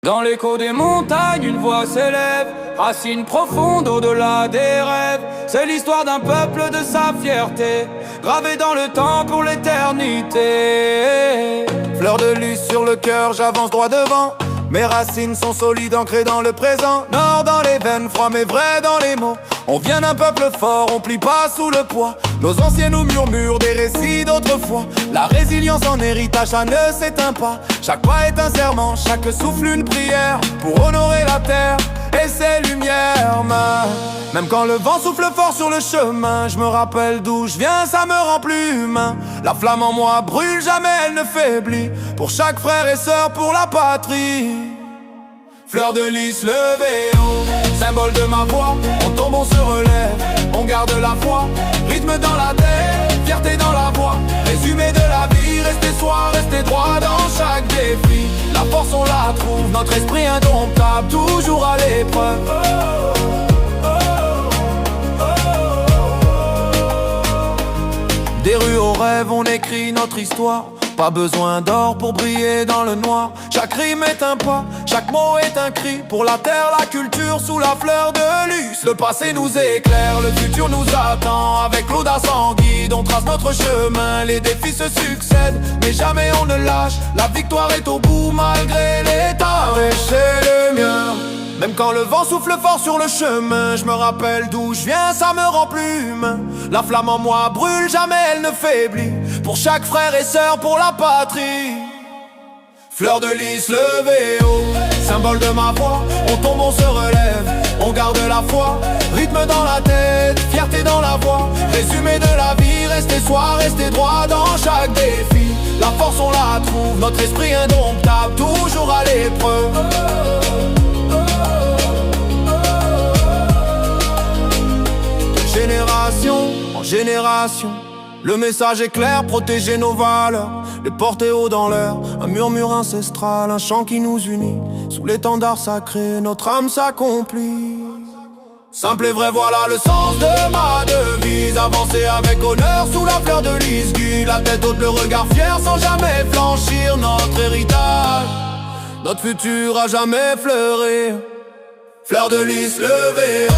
Dans l'écho des montagnes, une voix s'élève, racine profonde au-delà des rêves. C'est l'histoire d'un peuple, de sa fierté, gravée dans le temps pour l'éternité. Fleur de lys sur le cœur, j'avance droit devant. Mes racines sont solides, ancrées dans le présent. Nord dans les veines, froid mais vrai dans les mots. On vient d'un peuple fort, on plie pas sous le poids. Nos anciens nous murmurent des récits d'autrefois. La résilience en héritage, ça ne s'éteint pas. Chaque pas est un serment, chaque souffle une prière, pour honorer la terre et ses lumières. Même quand le vent souffle fort sur le chemin, je me rappelle d'où je viens, ça me rend plus humain. La flamme en moi brûle, jamais elle ne faiblit, pour chaque frère et sœur, pour la patrie. Fleur de lys levée haut, symbole de ma voix. On tombe, on se relève, on garde la foi. Rythme dans la tête, fierté dans la voix. Résumé de la vie, rester soi, rester droit dans chaque défi. La force on la trouve, notre esprit indomptable, toujours à l'épreuve. Des rues aux rêves, on écrit notre histoire. Pas besoin d'or pour briller dans le noir. Chaque rime est un pas, chaque mot est un cri. Pour la terre, la culture, sous la fleur de lys. Le passé nous éclaire, le futur nous attend. Avec l'audace en guide, on trace notre chemin. Les défis se succèdent, mais jamais on ne lâche. La victoire est au bout malgré l'état. C'est le mien. Même quand le vent souffle fort sur le chemin, je me rappelle d'où je viens, ça me rend plus humain. La flamme en moi brûle, jamais elle ne faiblit, pour chaque frère et sœur, pour la patrie. Fleur de lys levée haut, symbole de ma voix. On tombe, on se relève, on garde la foi. Rythme dans la tête, fierté dans la voix. Résumé de la vie, rester soi, rester droit dans chaque défi. La force on la trouve, notre esprit indomptable, toujours à l'épreuve. Génération en génération, le message est clair, protéger nos valeurs, les porter haut dans l'air. Un murmure ancestral, un chant qui nous unit. Sous l'étendard sacré, notre âme s'accomplit. Simple et vrai, voilà le sens de ma devise. Avancer avec honneur sous la fleur de lys. Guide la tête haute, le regard fier, sans jamais flanchir. Notre héritage, notre futur à jamais fleurir. Fleur de lys levée.